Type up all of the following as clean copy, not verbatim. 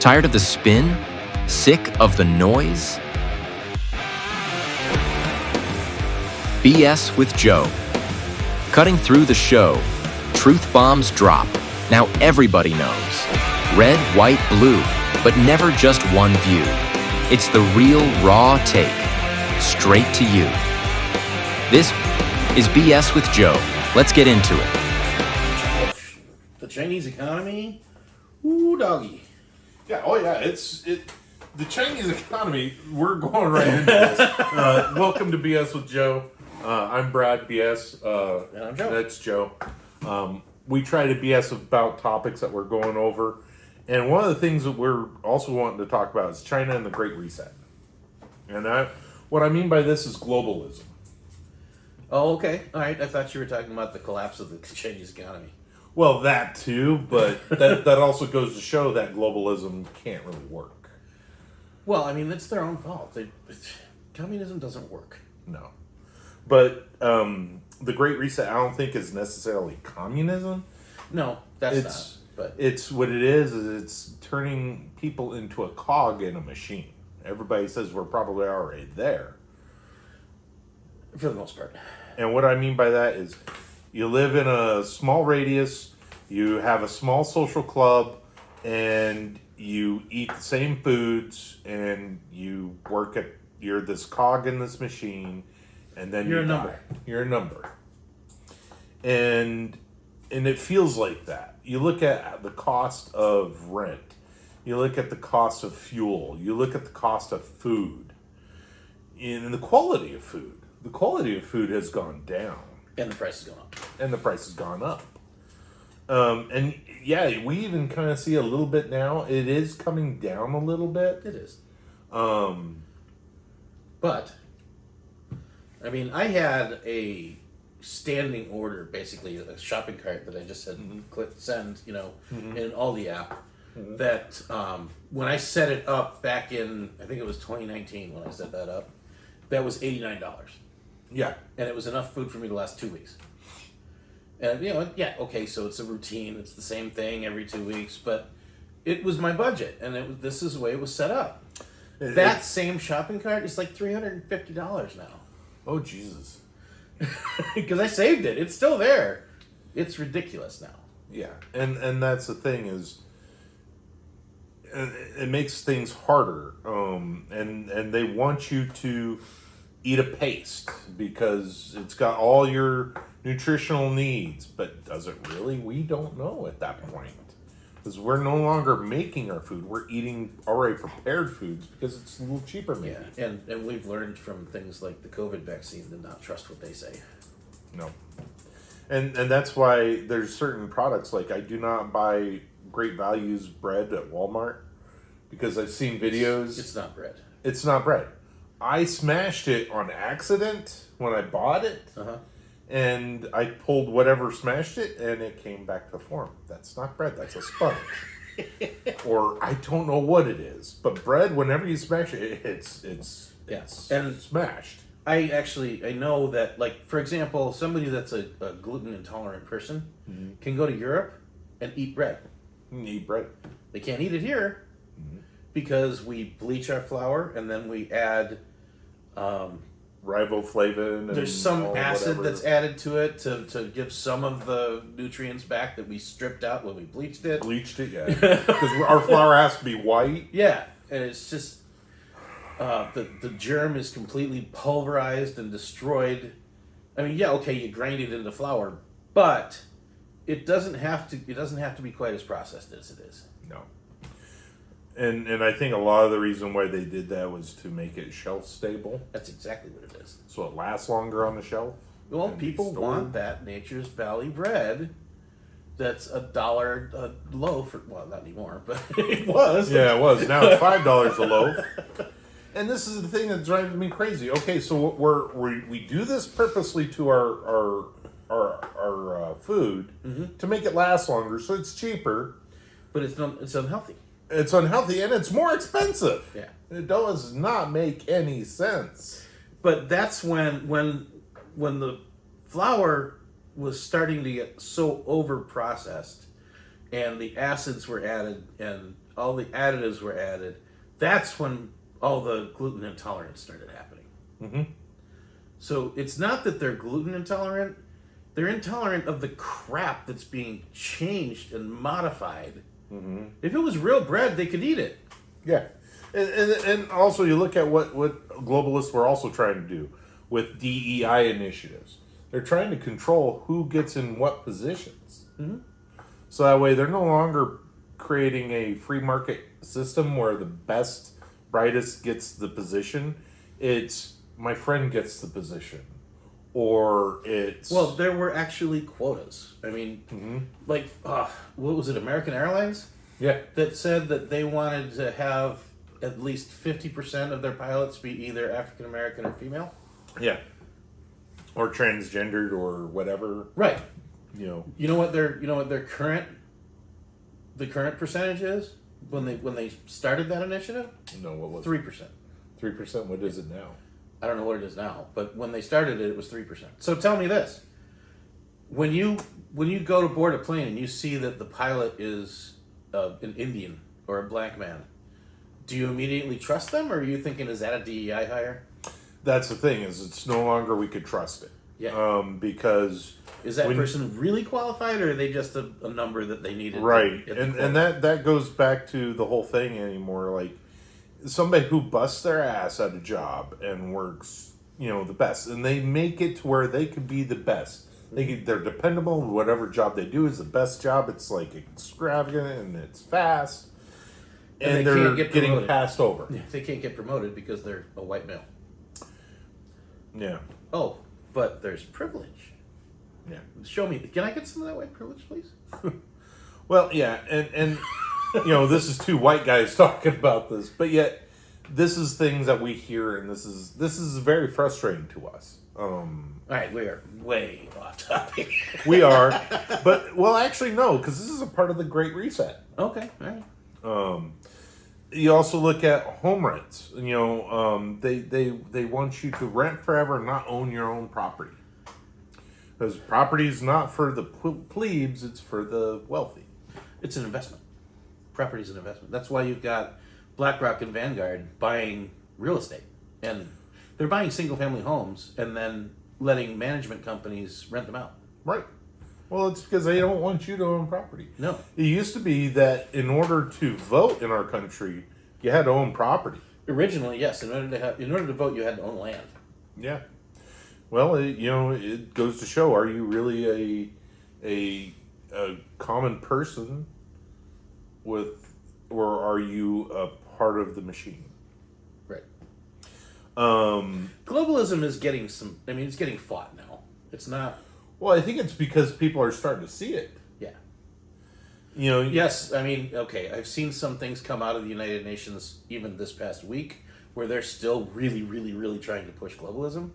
Tired of the spin? Sick of the noise? BS with Joe. Cutting through the show, truth bombs drop. Now everybody knows. Red, white, blue, but never just one view. It's the real, raw take, straight to you. This is BS with Joe. Let's get into it. The Chinese economy? Ooh, doggy. Yeah, oh yeah, the Chinese economy, we're going right into this. Welcome to BS with Joe. I'm Brad, BS. And I'm Joe. That's Joe. We try to BS about topics that we're going over. And one of the things that we're also wanting to talk about is China and the Great Reset. And what I mean by this is globalism. Oh, okay. All right. I thought you were talking about the collapse of the Chinese economy. Well, that too, but that also goes to show that globalism can't really work. Well, I mean, it's their own fault. Communism doesn't work. No. But the Great Reset, I don't think is necessarily communism. No, that's not. But it's what it is it's turning people into a cog in a machine. Everybody says we're probably already there. For the most part. And what I mean by that is you live in a small radius, you have a small social club, and you eat the same foods, and you're this cog in this machine, and then you're a die. number. You're a number. And it feels like that. You look at the cost of rent. You look at the cost of fuel. You look at the cost of food. And the quality of food. The quality of food has gone down. And the price has gone up. And the price has gone up. And yeah, we even kind of see a little bit now. It is coming down a little bit. It is. But, I mean, I had a standing order, basically a shopping cart that I just said click send, in all the app. That when I set it up back in, I think it was 2019 when I set that up, that was $89. Yeah. And it was enough food for me to last 2 weeks. And, yeah, okay, so it's a routine. It's the same thing every 2 weeks. But it was my budget, and this is the way it was set up. That same shopping cart is like $350 now. Oh, Jesus. Because I saved it. It's still there. It's ridiculous now. Yeah. And that's the thing is, it makes things harder. And they want you to eat a paste because it's got all your nutritional needs. But does it really? We don't know at that point. Because we're no longer making our food. We're eating already prepared foods because it's a little cheaper maybe. Yeah, and we've learned from things like the COVID vaccine to not trust what they say. No. And that's why there's certain products, like I do not buy Great Values bread at Walmart because I've seen videos. It's not bread. It's not bread. I smashed it on accident when I bought it. Uh-huh. And I pulled whatever smashed it, and it came back to form. That's not bread. That's a sponge. Or I don't know what it is. But bread, whenever you smash it, it's and smashed. I know that, like, for example, somebody that's a gluten intolerant person can go to Europe and eat bread. Eat bread. They can't eat it here because we bleach our flour and then we add riboflavin. There's some acid whatever. that's added to it to give some of the nutrients back that we stripped out when we bleached it. Bleached it, yeah. Because our flour has to be white. Yeah, and it's just the germ is completely pulverized and destroyed. I mean, yeah, okay, you grind it into flour, but it doesn't have to. It doesn't have to be quite as processed as it is. No. And I think a lot of the reason why they did that was to make it shelf stable. That's exactly what it is. So it lasts longer on the shelf. Well, people want that Nature's Valley bread that's $1 a loaf. Well, not anymore, but it was. Yeah, it was. Now it's $5 a loaf. And this is the thing that drives me crazy. Okay, so we do this purposely to our food to make it last longer, so it's cheaper. But it's unhealthy. It's unhealthy and it's more expensive. Yeah. It does not make any sense. But that's when the flour was starting to get so over processed and the acids were added, and all the additives were added, that's when all the gluten intolerance started happening. Mm-hmm. So it's not that they're gluten intolerant; they're intolerant of the crap that's being changed and modified. Mm-hmm. If it was real bread, they could eat it. Yeah. And also you look at what globalists were also trying to do with DEI initiatives. They're trying to control who gets in what positions. Mm-hmm. So that way they're no longer creating a free market system where the best, brightest gets the position. It's my friend gets the position. Or it's... Well, there were actually quotas. I mean, like, what was it, American Airlines? Yeah. That said that they wanted to have at least 50% of their pilots be either African American or female. Yeah. Or transgendered or whatever. Right. You You know what their current percentage is when they started that initiative? know, what was 3%. 3%? What is it now? I don't know what it is now, but when they started it, it was 3%. So tell me this: when you go to board a plane and you see that the pilot is an Indian or a black man, do you immediately trust them, or are you thinking, is that a DEI hire? That's the thing, is it's no longer we could trust it. Yeah. Because... Is that person really qualified, or are they just a number that they needed? Right. And that goes back to the whole thing anymore. Like, somebody who busts their ass at a job and works, the best, and they make it to where they could be the best. They're dependable. Whatever job they do is the best job. It's like extravagant and it's fast. And they're getting passed over. Yeah, they can't get promoted because they're a white male. Yeah. Oh, but there's privilege. Yeah. Show me. Can I get some of that white privilege, please? Well, yeah, and this is two white guys talking about this, but yet this is things that we hear, and this is very frustrating to us. All right, we are way off topic. We are, but actually no, because this is a part of the Great Reset. Okay, all right. You also look at home rents. They want you to rent forever and not own your own property. Because property is not for the plebes, it's for the wealthy. It's an investment. Property is an investment. That's why you've got BlackRock and Vanguard buying real estate. And they're buying single-family homes and then letting management companies rent them out. Right. Well, it's because they don't want you to own property. No. It used to be that in order to vote in our country, you had to own property. Originally, yes. In order to vote, you had to own land. Yeah. Well, it goes to show: are you really a common person or are you a part of the machine? Right. Um, Globalism is getting it's getting fought now. It's not. Well, I think it's because people are starting to see it. Yeah. Yes. Okay. I've seen some things come out of the United Nations even this past week where they're still really, really, really trying to push globalism,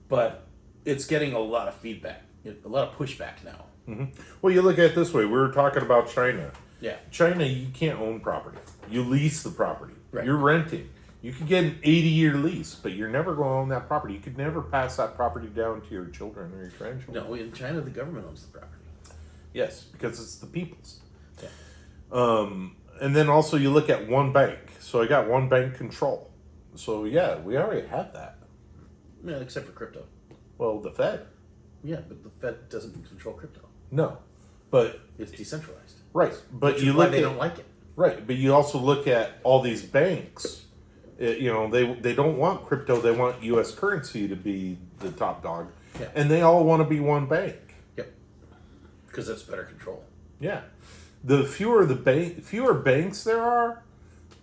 but it's getting a lot of feedback, a lot of pushback now. Mm-hmm. Well, you look at it this way. We were talking about China. Yeah. China, you can't own property. You lease the property. Right. You're renting. You could get an 80-year lease, but you're never going to own that property. You could never pass that property down to your children or your grandchildren. No, in China, the government owns the property. Yes, because it's the people's. Yeah. And then also you look at one bank. So I got one bank control. So yeah, we already have that. Yeah, except for crypto. Well, the Fed. Yeah, but the Fed doesn't control crypto. No, but It's decentralized. right. But Which you is why look they at don't like it. right. But you also look at all these banks. They don't want crypto. They want U.S. currency to be the top dog, and they all want to be one bank. Yep. Because that's better control. Yeah, the fewer banks there are,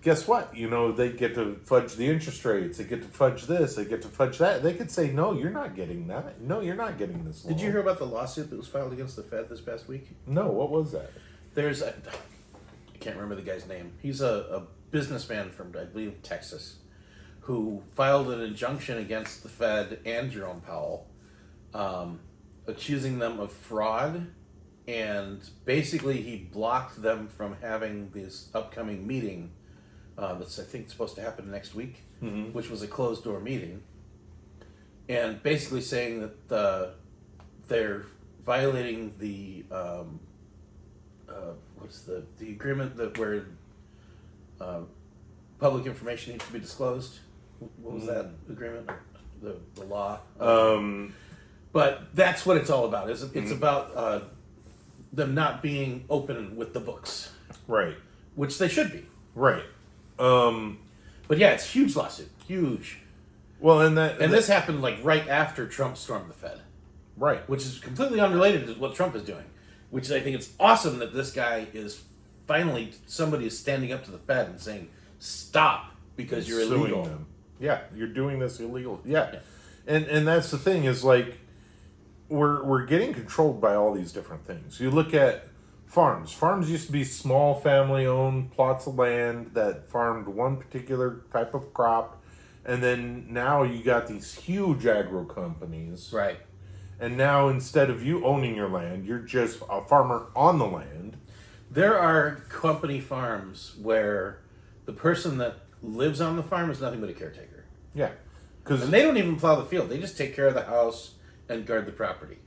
guess what? They get to fudge the interest rates. They get to fudge this. They get to fudge that. They could say, no, you're not getting that. No, you're not getting this loan. Did you hear about the lawsuit that was filed against the Fed this past week? No, what was that? I can't remember the guy's name. He's a businessman from, I believe, Texas, who filed an injunction against the Fed and Jerome Powell, accusing them of fraud, and basically he blocked them from having this upcoming meeting that's, I think, supposed to happen next week, which was a closed-door meeting, and basically saying that they're violating the what's the agreement that where public information needs to be disclosed? What was that agreement? The law. But that's what it's all about. It's about them not being open with the books, Right. which they should be. Right. But yeah, it's a huge lawsuit, huge. Well, and this happened like right after Trump stormed the Fed, right. which is completely unrelated to what Trump is doing. Which I think it's awesome that this guy is finally somebody is standing up to the Fed and saying stop because you're Suing illegal. them. Yeah, you're doing this illegal. Yeah. And that's the thing is like we're getting controlled by all these different things. You look at farms. Farms used to be small family-owned plots of land that farmed one particular type of crop, and then now you got these huge agro companies. Right. And now instead of you owning your land, you're just a farmer on the land. There are company farms where the person that lives on the farm is nothing but a caretaker. Yeah. And they don't even plow the field. They just take care of the house and guard the property.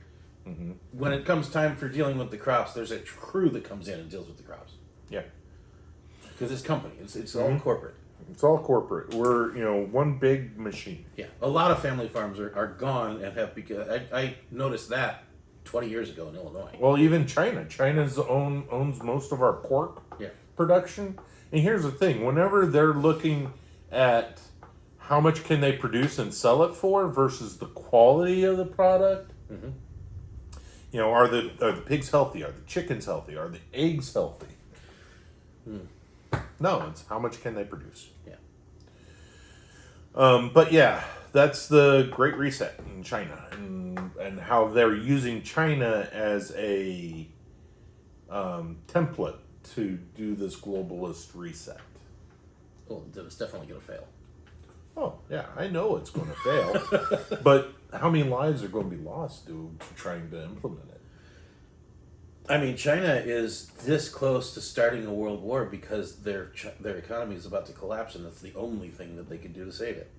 Mm-hmm. When it comes time for dealing with the crops, there's a crew that comes in and deals with the crops. Yeah. Because it's company. It's all corporate. It's all corporate. We're, one big machine. Yeah. A lot of family farms are gone and have because I noticed that 20 years ago in Illinois. Well, even China. Owns most of our pork production. And here's the thing. Whenever they're looking at how much can they produce and sell it for versus the quality of the product, are the pigs healthy? Are the chickens healthy? Are the eggs healthy? No, it's how much can they produce. Yeah. But yeah, that's the Great Reset in China, and how they're using China as a template to do this globalist reset. Well, it's definitely going to fail. Oh yeah, I know it's going to fail, but how many lives are going to be lost to trying to implement it? I mean, China is this close to starting a world war because their economy is about to collapse, and that's the only thing that they can do to save it.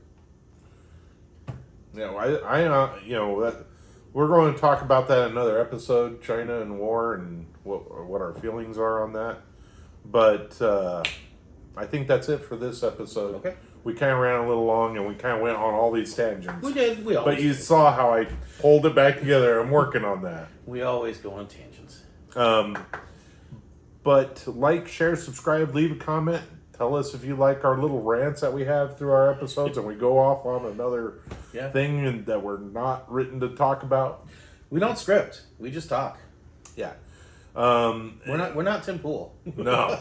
Yeah, that we're going to talk about that in another episode, China and war, and what our feelings are on that. But I think that's it for this episode. Okay. We kind of ran a little long, and we kind of went on all these tangents. We did. But you saw how I pulled it back together. I'm working on that. We always go on tangents. But like, share, subscribe, leave a comment. Tell us if you like our little rants that we have through our episodes, and we go off on another thing that we're not written to talk about. We don't script. We just talk. Yeah. We're not Tim Pool. No.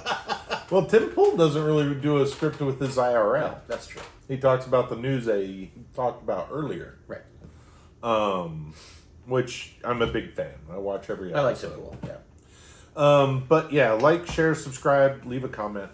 Well, Tim Pool doesn't really do a script with his IRL. No, that's true. He talks about the news that he talked about earlier. Right. Which I'm a big fan. I watch every episode. I like Tim Pool. Yeah. But yeah, like, share, subscribe, leave a comment.